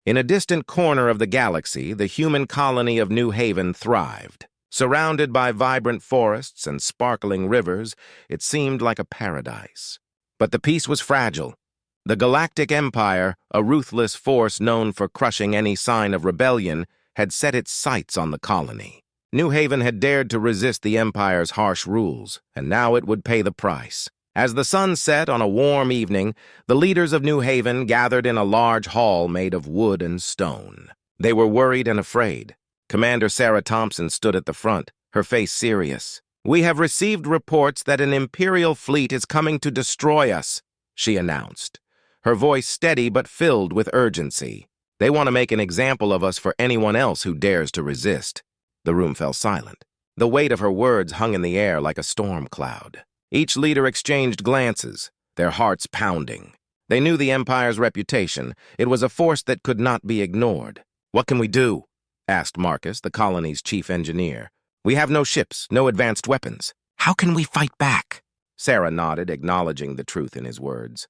In a distant corner of the galaxy, the human colony of New Haven thrived. Surrounded by vibrant forests and sparkling rivers, it seemed like a paradise. But the peace was fragile. The Galactic Empire, a ruthless force known for crushing any sign of rebellion, had set its sights on the colony. New Haven had dared to resist the Empire's harsh rules, and now it would pay the price. As the sun set on a warm evening, the leaders of New Haven gathered in a large hall made of wood and stone. They were worried and afraid. Commander Sarah Thompson stood at the front, her face serious. "We have received reports that an Imperial fleet is coming to destroy us," she announced, her voice steady but filled with urgency. "They want to make an example of us for anyone else who dares to resist." The room fell silent. The weight of her words hung in the air like a storm cloud. Each leader exchanged glances, their hearts pounding. They knew the Empire's reputation. It was a force that could not be ignored. "What can we do?" asked Marcus, the colony's chief engineer. "We have no ships, no advanced weapons. How can we fight back?" Sarah nodded, acknowledging the truth in his words.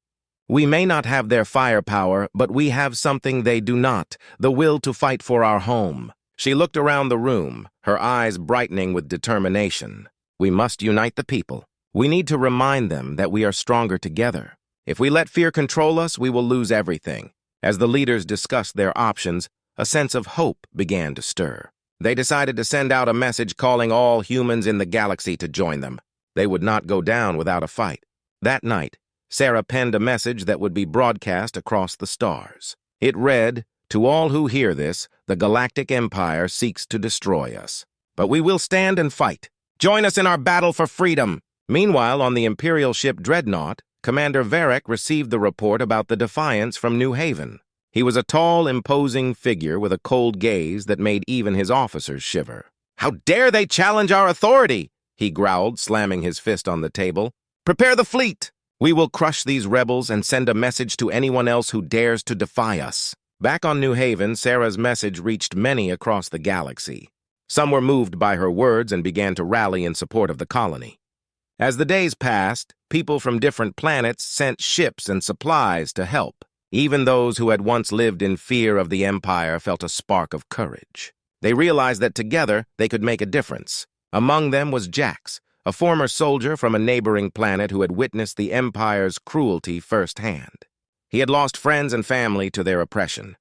"We may not have their firepower, but we have something they do not, the will to fight for our home." She looked around the room, her eyes brightening with determination. "We must unite the people. We need to remind them that we are stronger together. If we let fear control us, we will lose everything." As the leaders discussed their options, a sense of hope began to stir. They decided to send out a message calling all humans in the galaxy to join them. They would not go down without a fight. That night, Sarah penned a message that would be broadcast across the stars. It read, "To all who hear this, the Galactic Empire seeks to destroy us. But we will stand and fight. Join us in our battle for freedom." Meanwhile, on the Imperial ship Dreadnought, Commander Varric received the report about the defiance from New Haven. He was a tall, imposing figure with a cold gaze that made even his officers shiver. "How dare they challenge our authority?" he growled, slamming his fist on the table. "Prepare the fleet! We will crush these rebels and send a message to anyone else who dares to defy us." Back on New Haven, Sarah's message reached many across the galaxy. Some were moved by her words and began to rally in support of the colony. As the days passed, people from different planets sent ships and supplies to help. Even those who had once lived in fear of the Empire felt a spark of courage. They realized that together they could make a difference. Among them was Jax, a former soldier from a neighboring planet who had witnessed the Empire's cruelty firsthand. He had lost friends and family to their oppression.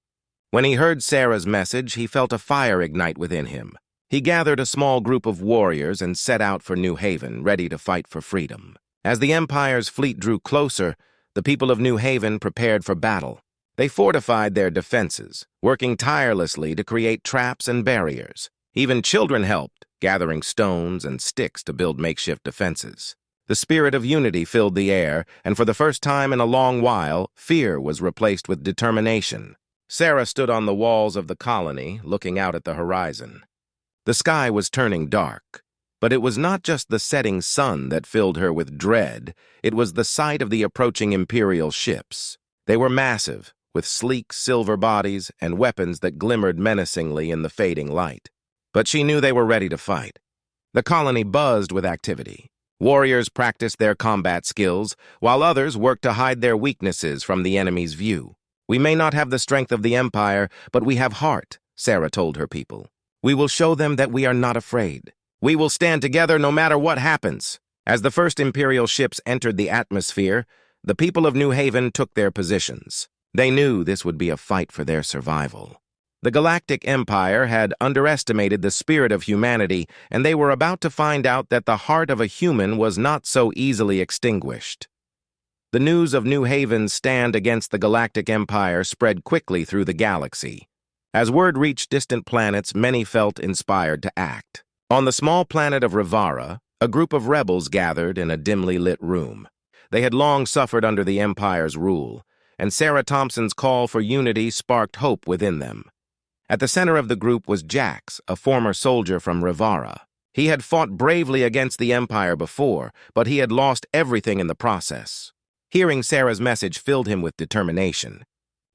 When he heard Sarah's message, he felt a fire ignite within him. He gathered a small group of warriors and set out for New Haven, ready to fight for freedom. As the Empire's fleet drew closer, the people of New Haven prepared for battle. They fortified their defenses, working tirelessly to create traps and barriers. Even children helped, gathering stones and sticks to build makeshift defenses. The spirit of unity filled the air, and for the first time in a long while, fear was replaced with determination. Sarah stood on the walls of the colony, looking out at the horizon. The sky was turning dark, but it was not just the setting sun that filled her with dread. It was the sight of the approaching Imperial ships. They were massive, with sleek silver bodies and weapons that glimmered menacingly in the fading light. But she knew they were ready to fight. The colony buzzed with activity. Warriors practiced their combat skills, while others worked to hide their weaknesses from the enemy's view. "We may not have the strength of the Empire, but we have heart," Sarah told her people. "We will show them that we are not afraid. We will stand together no matter what happens." As the first Imperial ships entered the atmosphere, the people of New Haven took their positions. They knew this would be a fight for their survival. The Galactic Empire had underestimated the spirit of humanity, and they were about to find out that the heart of a human was not so easily extinguished. The news of New Haven's stand against the Galactic Empire spread quickly through the galaxy. As word reached distant planets, many felt inspired to act. On the small planet of Rivara, a group of rebels gathered in a dimly lit room. They had long suffered under the Empire's rule, and Sarah Thompson's call for unity sparked hope within them. At the center of the group was Jax, a former soldier from Rivara. He had fought bravely against the Empire before, but he had lost everything in the process. Hearing Sarah's message filled him with determination.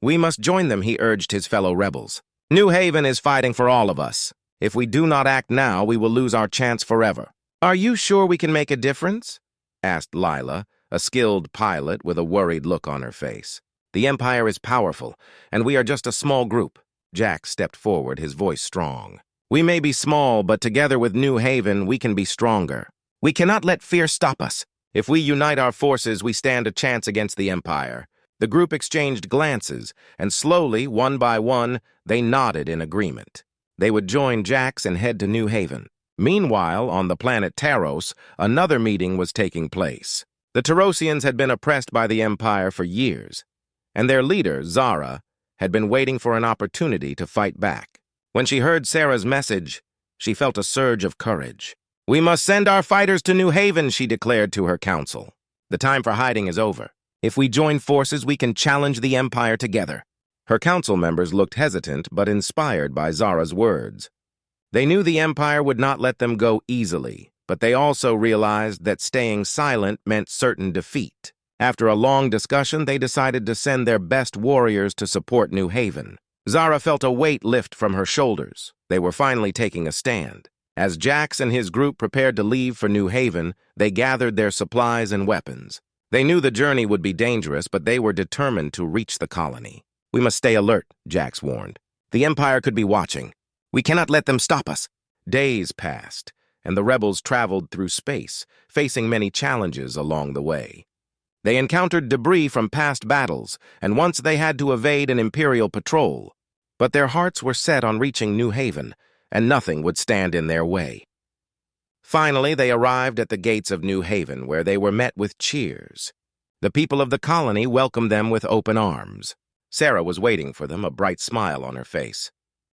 "We must join them," he urged his fellow rebels. "New Haven is fighting for all of us. If we do not act now, we will lose our chance forever." "Are you sure we can make a difference?" asked Lila, a skilled pilot with a worried look on her face. The Empire is powerful, and we are just a small group. Jack stepped forward, his voice strong. We may be small, but together with New Haven, we can be stronger. We cannot let fear stop us. If we unite our forces, we stand a chance against the Empire. The group exchanged glances, and slowly, one by one, they nodded in agreement. They would join Jax and head to New Haven. Meanwhile, on the planet Taros, another meeting was taking place. The Tarosians had been oppressed by the Empire for years, and their leader, Zara, had been waiting for an opportunity to fight back. When she heard Sarah's message, she felt a surge of courage. We must send our fighters to New Haven, she declared to her council. The time for hiding is over. If we join forces, we can challenge the Empire together. Her council members looked hesitant but inspired by Zara's words. They knew the Empire would not let them go easily, but they also realized that staying silent meant certain defeat. After a long discussion, they decided to send their best warriors to support New Haven. Zara felt a weight lift from her shoulders. They were finally taking a stand. As Jax and his group prepared to leave for New Haven, they gathered their supplies and weapons. They knew the journey would be dangerous, but they were determined to reach the colony. We must stay alert, Jax warned. The Empire could be watching. We cannot let them stop us. Days passed, and the rebels traveled through space, facing many challenges along the way. They encountered debris from past battles, and once they had to evade an Imperial patrol. But their hearts were set on reaching New Haven, and nothing would stand in their way. Finally, they arrived at the gates of New Haven, where they were met with cheers. The people of the colony welcomed them with open arms. Sarah was waiting for them, a bright smile on her face.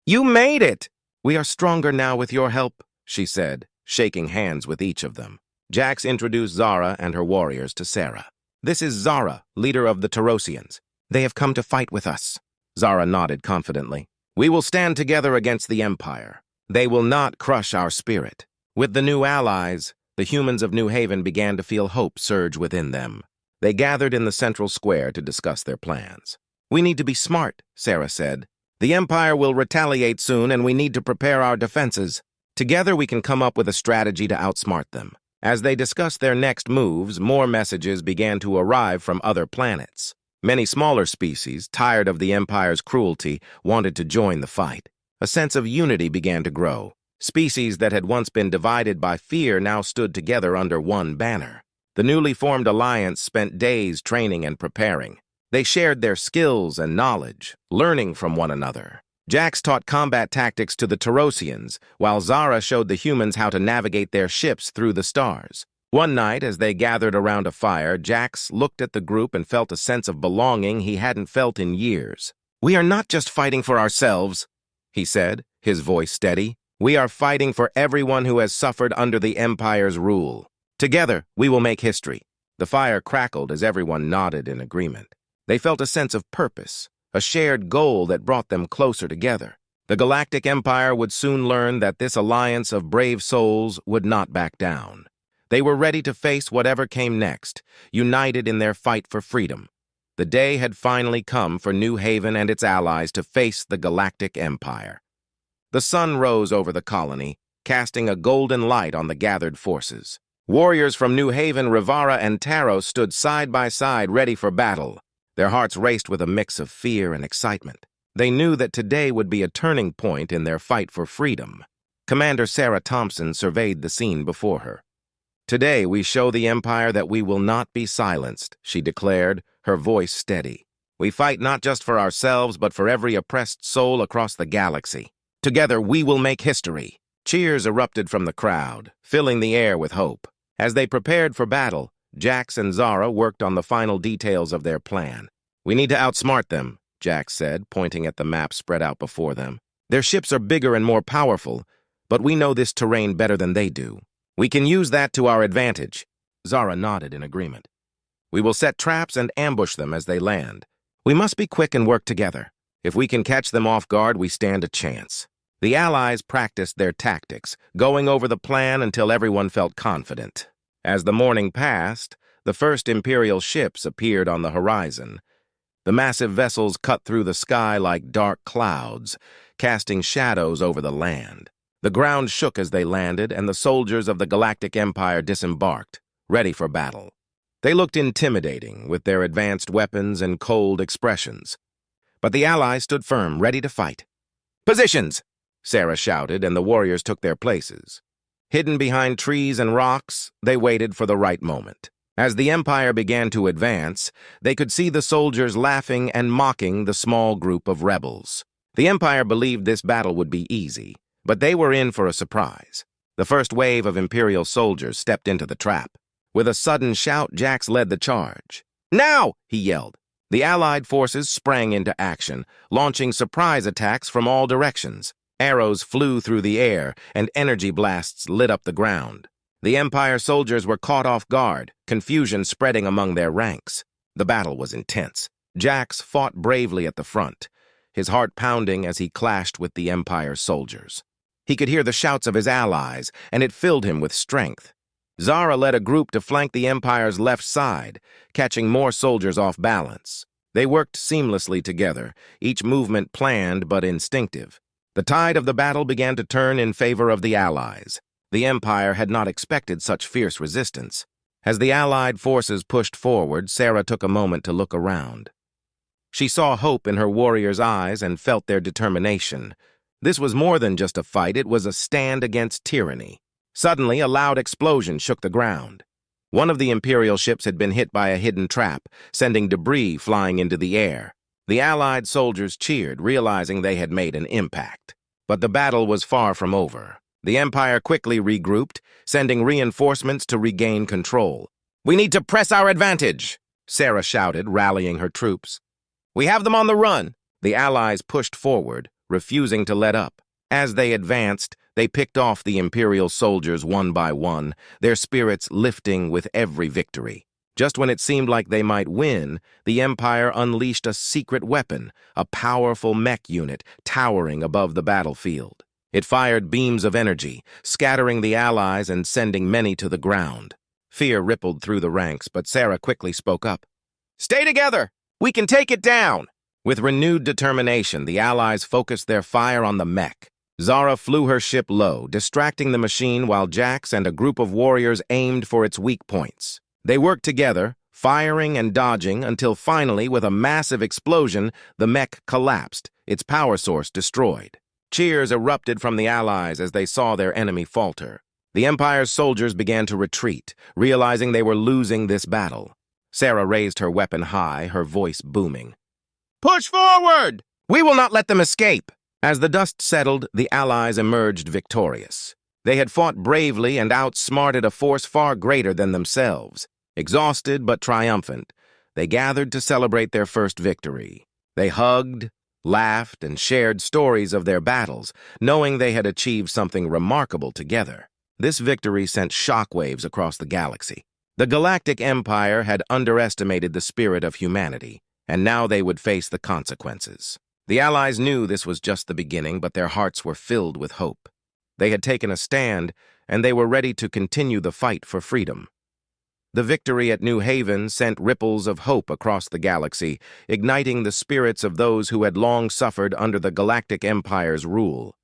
You made it! We are stronger now with your help, she said, shaking hands with each of them. Jax introduced Zara and her warriors to Sarah. This is Zara, leader of the Tarosians. They have come to fight with us. Zara nodded confidently. We will stand together against the Empire. They will not crush our spirit. With the new allies, the humans of New Haven began to feel hope surge within them. They gathered in the central square to discuss their plans. We need to be smart, Sarah said. The Empire will retaliate soon, and we need to prepare our defenses. Together we can come up with a strategy to outsmart them. As they discussed their next moves, more messages began to arrive from other planets. Many smaller species, tired of the Empire's cruelty, wanted to join the fight. A sense of unity began to grow. Species that had once been divided by fear now stood together under one banner. The newly formed alliance spent days training and preparing. They shared their skills and knowledge, learning from one another. Jax taught combat tactics to the Tarosians, while Zara showed the humans how to navigate their ships through the stars. One night, as they gathered around a fire, Jax looked at the group and felt a sense of belonging he hadn't felt in years. We are not just fighting for ourselves, he said, his voice steady. We are fighting for everyone who has suffered under the Empire's rule. Together, we will make history. The fire crackled as everyone nodded in agreement. They felt a sense of purpose, a shared goal that brought them closer together. The Galactic Empire would soon learn that this alliance of brave souls would not back down. They were ready to face whatever came next, united in their fight for freedom. The day had finally come for New Haven and its allies to face the Galactic Empire. The sun rose over the colony, casting a golden light on the gathered forces. Warriors from New Haven, Rivara, and Taros stood side by side, ready for battle. Their hearts raced with a mix of fear and excitement. They knew that today would be a turning point in their fight for freedom. Commander Sarah Thompson surveyed the scene before her. Today we show the Empire that we will not be silenced, she declared, her voice steady. We fight not just for ourselves, but for every oppressed soul across the galaxy. Together we will make history. Cheers erupted from the crowd, filling the air with hope. As they prepared for battle, Jax and Zara worked on the final details of their plan. We need to outsmart them, Jax said, pointing at the map spread out before them. Their ships are bigger and more powerful, but we know this terrain better than they do. We can use that to our advantage. Zara nodded in agreement. We will set traps and ambush them as they land. We must be quick and work together. If we can catch them off guard, we stand a chance. The Allies practiced their tactics, going over the plan until everyone felt confident. As the morning passed, the first Imperial ships appeared on the horizon. The massive vessels cut through the sky like dark clouds, casting shadows over the land. The ground shook as they landed, and the soldiers of the Galactic Empire disembarked, ready for battle. They looked intimidating with their advanced weapons and cold expressions. But the Allies stood firm, ready to fight. "Positions!" Sarah shouted, and the warriors took their places. Hidden behind trees and rocks, they waited for the right moment. As the Empire began to advance, they could see the soldiers laughing and mocking the small group of rebels. The Empire believed this battle would be easy, but they were in for a surprise. The first wave of Imperial soldiers stepped into the trap. With a sudden shout, Jax led the charge. "Now!" he yelled. The Allied forces sprang into action, launching surprise attacks from all directions. Arrows flew through the air, and energy blasts lit up the ground. The Empire soldiers were caught off guard, confusion spreading among their ranks. The battle was intense. Jax fought bravely at the front, his heart pounding as he clashed with the Empire soldiers. He could hear the shouts of his allies, and it filled him with strength. Zara led a group to flank the Empire's left side, catching more soldiers off balance. They worked seamlessly together, each movement planned but instinctive. The tide of the battle began to turn in favor of the Allies. The Empire had not expected such fierce resistance. As the Allied forces pushed forward, Sarah took a moment to look around. She saw hope in her warriors' eyes and felt their determination. This was more than just a fight, it was a stand against tyranny. Suddenly, a loud explosion shook the ground. One of the Imperial ships had been hit by a hidden trap, sending debris flying into the air. The Allied soldiers cheered, realizing they had made an impact. But the battle was far from over. The Empire quickly regrouped, sending reinforcements to regain control. "We need to press our advantage," Sarah shouted, rallying her troops. "We have them on the run." The Allies pushed forward, refusing to let up. As they advanced, they picked off the Imperial soldiers one by one, their spirits lifting with every victory. Just when it seemed like they might win, the Empire unleashed a secret weapon, a powerful mech unit towering above the battlefield. It fired beams of energy, scattering the Allies and sending many to the ground. Fear rippled through the ranks, but Sarah quickly spoke up. "Stay together! We can take it down!" With renewed determination, the Allies focused their fire on the mech. Zara flew her ship low, distracting the machine while Jax and a group of warriors aimed for its weak points. They worked together, firing and dodging, until finally, with a massive explosion, the mech collapsed, its power source destroyed. Cheers erupted from the Allies as they saw their enemy falter. The Empire's soldiers began to retreat, realizing they were losing this battle. Sarah raised her weapon high, her voice booming. "Push forward! We will not let them escape!" As the dust settled, the Allies emerged victorious. They had fought bravely and outsmarted a force far greater than themselves. Exhausted but triumphant, they gathered to celebrate their first victory. They hugged, laughed, and shared stories of their battles, knowing they had achieved something remarkable together. This victory sent shockwaves across the galaxy. The Galactic Empire had underestimated the spirit of humanity, and now they would face the consequences. The Allies knew this was just the beginning, but their hearts were filled with hope. They had taken a stand, and they were ready to continue the fight for freedom. The victory at New Haven sent ripples of hope across the galaxy, igniting the spirits of those who had long suffered under the Galactic Empire's rule.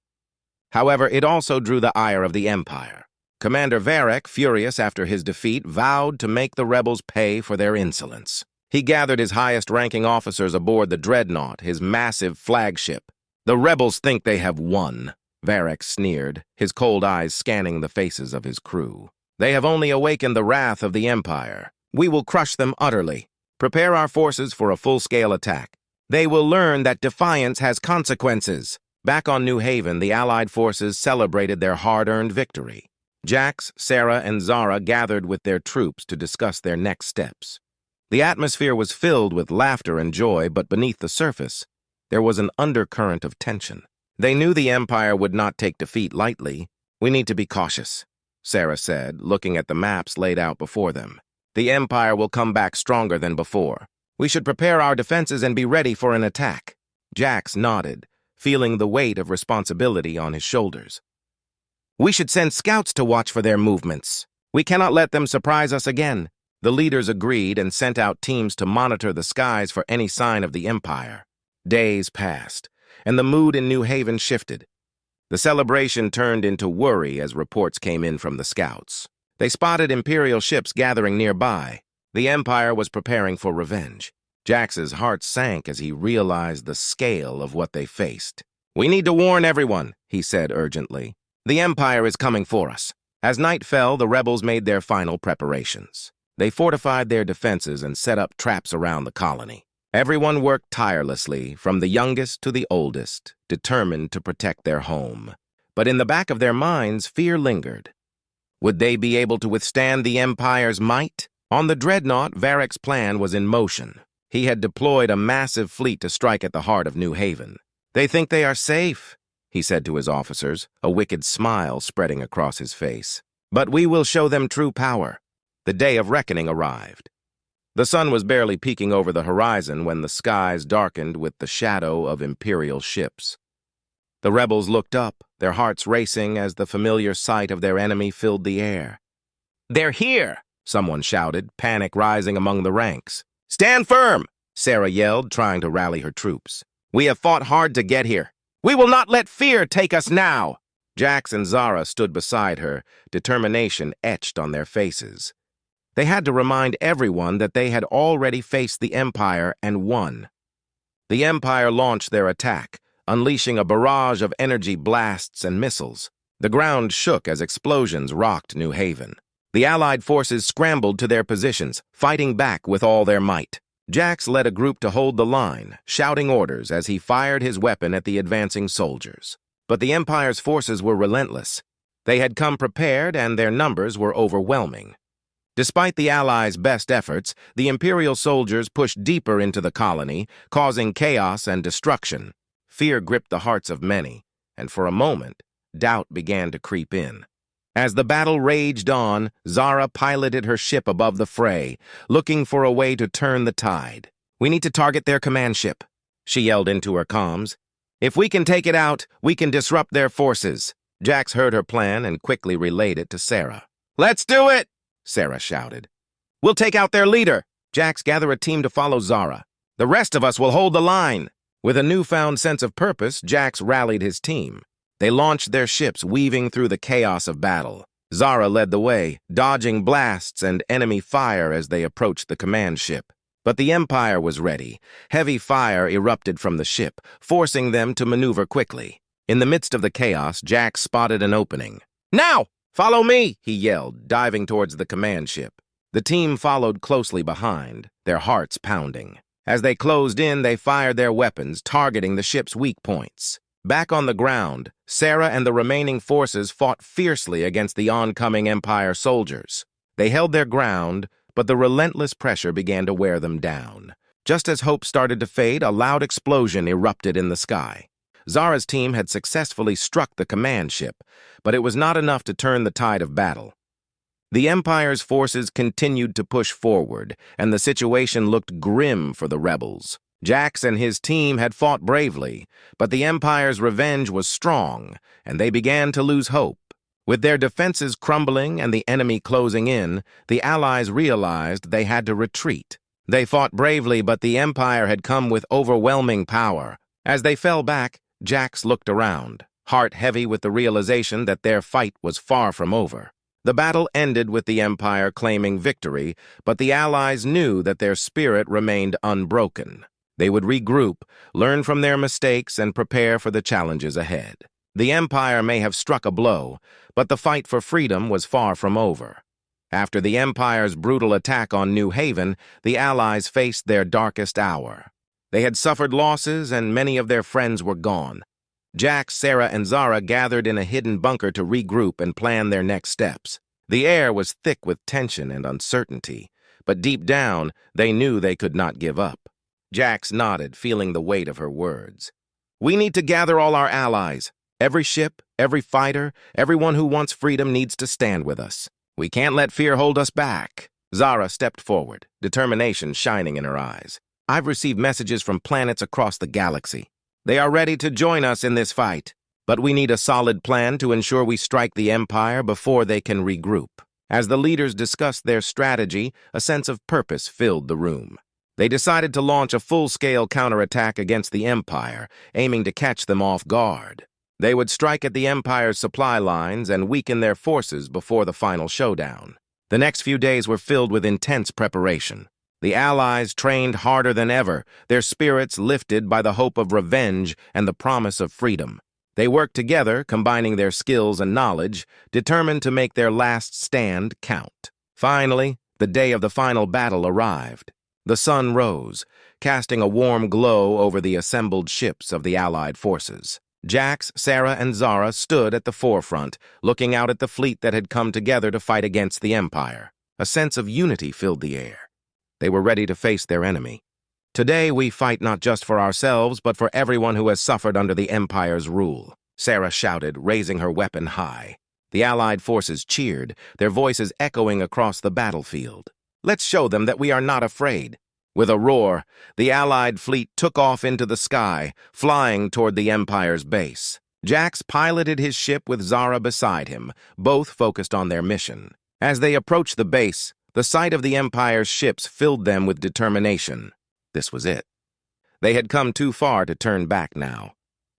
However, it also drew the ire of the Empire. Commander Varek, furious after his defeat, vowed to make the rebels pay for their insolence. He gathered his highest-ranking officers aboard the Dreadnought, his massive flagship. "The rebels think they have won," Varek sneered, his cold eyes scanning the faces of his crew. "They have only awakened the wrath of the Empire. We will crush them utterly. Prepare our forces for a full-scale attack. They will learn that defiance has consequences." Back on New Haven, the Allied forces celebrated their hard-earned victory. Jax, Sarah, and Zara gathered with their troops to discuss their next steps. The atmosphere was filled with laughter and joy, but beneath the surface, there was an undercurrent of tension. They knew the Empire would not take defeat lightly. "We need to be cautious," Sarah said, looking at the maps laid out before them. "The Empire will come back stronger than before. We should prepare our defenses and be ready for an attack." Jax nodded, feeling the weight of responsibility on his shoulders. "We should send scouts to watch for their movements. We cannot let them surprise us again." The leaders agreed and sent out teams to monitor the skies for any sign of the Empire. Days passed, and the mood in New Haven shifted. The celebration turned into worry as reports came in from the scouts. They spotted Imperial ships gathering nearby. The Empire was preparing for revenge. Jax's heart sank as he realized the scale of what they faced. "We need to warn everyone," he said urgently. "The Empire is coming for us." As night fell, the rebels made their final preparations. They fortified their defenses and set up traps around the colony. Everyone worked tirelessly, from the youngest to the oldest, determined to protect their home. But in the back of their minds, fear lingered. Would they be able to withstand the Empire's might? On the dreadnought, Varric's plan was in motion. He had deployed a massive fleet to strike at the heart of New Haven. "They think they are safe," he said to his officers, a wicked smile spreading across his face. "But we will show them true power." The day of reckoning arrived. The sun was barely peeking over the horizon when the skies darkened with the shadow of Imperial ships. The rebels looked up, their hearts racing as the familiar sight of their enemy filled the air. "They're here!" someone shouted, panic rising among the ranks. "Stand firm!" Sarah yelled, trying to rally her troops. "We have fought hard to get here. We will not let fear take us now!" Jax and Zara stood beside her, determination etched on their faces. They had to remind everyone that they had already faced the Empire and won. The Empire launched their attack, unleashing a barrage of energy blasts and missiles. The ground shook as explosions rocked New Haven. The Allied forces scrambled to their positions, fighting back with all their might. Jax led a group to hold the line, shouting orders as he fired his weapon at the advancing soldiers. But the Empire's forces were relentless. They had come prepared, and their numbers were overwhelming. Despite the Allies' best efforts, the Imperial soldiers pushed deeper into the colony, causing chaos and destruction. Fear gripped the hearts of many, and for a moment, doubt began to creep in. As the battle raged on, Zara piloted her ship above the fray, looking for a way to turn the tide. "We need to target their command ship," she yelled into her comms. "If we can take it out, we can disrupt their forces." Jax heard her plan and quickly relayed it to Sarah. "Let's do it!" Sarah shouted. "We'll take out their leader." Jax, gather a team to follow Zara. "The rest of us will hold the line." With a newfound sense of purpose, Jax rallied his team. They launched their ships, weaving through the chaos of battle. Zara led the way, dodging blasts and enemy fire as they approached the command ship. But the Empire was ready. Heavy fire erupted from the ship, forcing them to maneuver quickly. In the midst of the chaos, Jax spotted an opening. "Now! Follow me!" he yelled, diving towards the command ship. The team followed closely behind, their hearts pounding. As they closed in, they fired their weapons, targeting the ship's weak points. Back on the ground, Sarah and the remaining forces fought fiercely against the oncoming Empire soldiers. They held their ground, but the relentless pressure began to wear them down. Just as hope started to fade, a loud explosion erupted in the sky. Zara's team had successfully struck the command ship, but it was not enough to turn the tide of battle. The Empire's forces continued to push forward, and the situation looked grim for the rebels. Jax and his team had fought bravely, but the Empire's revenge was strong, and they began to lose hope. With their defenses crumbling and the enemy closing in, the Allies realized they had to retreat. They fought bravely, but the Empire had come with overwhelming power. As they fell back, Jax looked around, heart heavy with the realization that their fight was far from over. The battle ended with the Empire claiming victory, but the Allies knew that their spirit remained unbroken. They would regroup, learn from their mistakes, and prepare for the challenges ahead. The Empire may have struck a blow, but the fight for freedom was far from over. After the Empire's brutal attack on New Haven, the Allies faced their darkest hour. They had suffered losses, and many of their friends were gone. Jax, Sarah, and Zara gathered in a hidden bunker to regroup and plan their next steps. The air was thick with tension and uncertainty, but deep down, they knew they could not give up. Jax nodded, feeling the weight of her words. "We need to gather all our allies. Every ship, every fighter, everyone who wants freedom needs to stand with us. We can't let fear hold us back." Zara stepped forward, determination shining in her eyes. "I've received messages from planets across the galaxy. They are ready to join us in this fight, but we need a solid plan to ensure we strike the Empire before they can regroup." As the leaders discussed their strategy, a sense of purpose filled the room. They decided to launch a full-scale counterattack against the Empire, aiming to catch them off guard. They would strike at the Empire's supply lines and weaken their forces before the final showdown. The next few days were filled with intense preparation. The Allies trained harder than ever, their spirits lifted by the hope of revenge and the promise of freedom. They worked together, combining their skills and knowledge, determined to make their last stand count. Finally, the day of the final battle arrived. The sun rose, casting a warm glow over the assembled ships of the Allied forces. Jax, Sarah, and Zara stood at the forefront, looking out at the fleet that had come together to fight against the Empire. A sense of unity filled the air. They were ready to face their enemy. Today we fight not just for ourselves, but for everyone who has suffered under the Empire's rule, Sarah shouted, raising her weapon high. The Allied forces cheered, their voices echoing across the battlefield. Let's show them that we are not afraid. With a roar, the Allied fleet took off into the sky, flying toward the Empire's base. Jax piloted his ship with Zara beside him, both focused on their mission. As they approached the base, the sight of the Empire's ships filled them with determination. This was it. They had come too far to turn back now.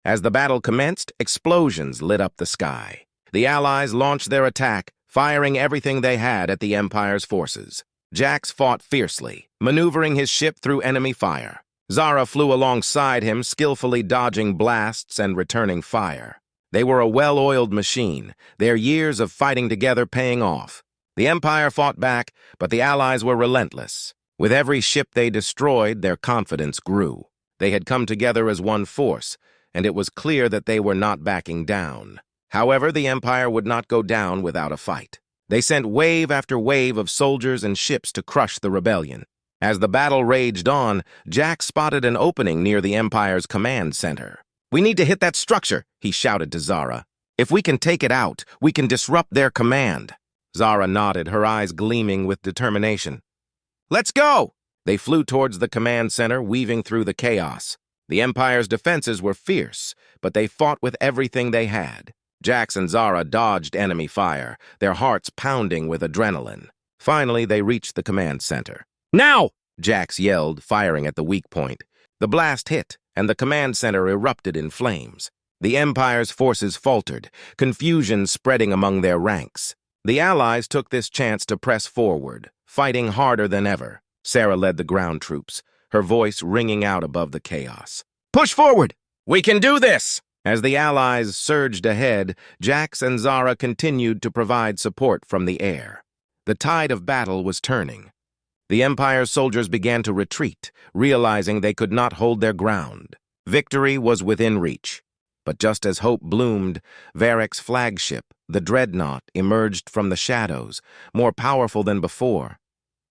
As the battle commenced, explosions lit up the sky. The Allies launched their attack, firing everything they had at the Empire's forces. Jax fought fiercely, maneuvering his ship through enemy fire. Zara flew alongside him, skillfully dodging blasts and returning fire. They were a well-oiled machine, their years of fighting together paying off. The Empire fought back, but the Allies were relentless. With every ship they destroyed, their confidence grew. They had come together as one force, and it was clear that they were not backing down. However, the Empire would not go down without a fight. They sent wave after wave of soldiers and ships to crush the rebellion. As the battle raged on, Jack spotted an opening near the Empire's command center. "We need to hit that structure," he shouted to Zara. "If we can take it out, we can disrupt their command." Zara nodded, her eyes gleaming with determination. "Let's go!" They flew towards the command center, weaving through the chaos. The Empire's defenses were fierce, but they fought with everything they had. Jax and Zara dodged enemy fire, their hearts pounding with adrenaline. Finally, they reached the command center. "Now!" Jax yelled, firing at the weak point. The blast hit, and the command center erupted in flames. The Empire's forces faltered, confusion spreading among their ranks. The Allies took this chance to press forward, fighting harder than ever. Sarah led the ground troops, her voice ringing out above the chaos. "Push forward! We can do this!" As the Allies surged ahead, Jax and Zara continued to provide support from the air. The tide of battle was turning. The Empire's soldiers began to retreat, realizing they could not hold their ground. Victory was within reach. But just as hope bloomed, Varek's flagship, the Dreadnought, emerged from the shadows, more powerful than before.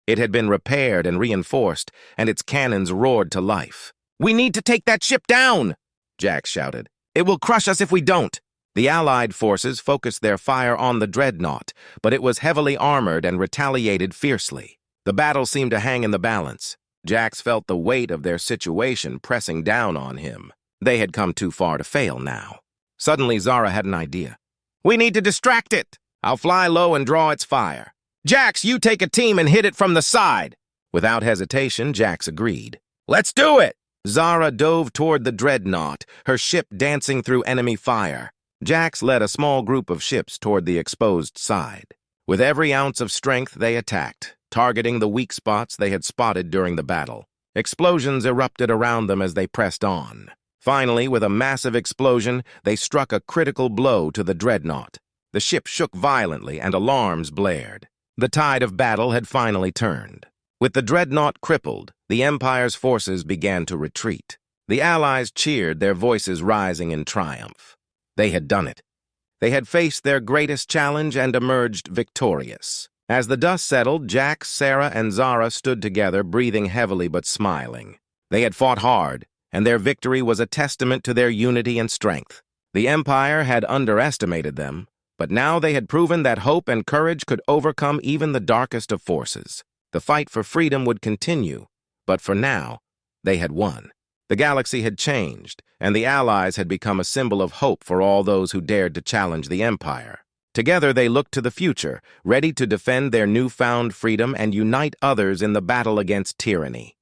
It had been repaired and reinforced, and its cannons roared to life. "We need to take that ship down!" Jax shouted. "It will crush us if we don't." The Allied forces focused their fire on the Dreadnought, but it was heavily armored and retaliated fiercely. The battle seemed to hang in the balance. Jax felt the weight of their situation pressing down on him. They had come too far to fail now. Suddenly, Zara had an idea. "We need to distract it. I'll fly low and draw its fire. Jax, you take a team and hit it from the side." Without hesitation, Jax agreed. "Let's do it!" Zara dove toward the Dreadnought, her ship dancing through enemy fire. Jax led a small group of ships toward the exposed side. With every ounce of strength, they attacked, targeting the weak spots they had spotted during the battle. Explosions erupted around them as they pressed on. Finally, with a massive explosion, they struck a critical blow to the Dreadnought. The ship shook violently and alarms blared. The tide of battle had finally turned. With the Dreadnought crippled, the Empire's forces began to retreat. The Allies cheered, their voices rising in triumph. They had done it. They had faced their greatest challenge and emerged victorious. As the dust settled, Jax, Sarah, and Zara stood together, breathing heavily but smiling. They had fought hard, and their victory was a testament to their unity and strength. The Empire had underestimated them, but now they had proven that hope and courage could overcome even the darkest of forces. The fight for freedom would continue, but for now, they had won. The galaxy had changed, and the Allies had become a symbol of hope for all those who dared to challenge the Empire. Together they looked to the future, ready to defend their newfound freedom and unite others in the battle against tyranny.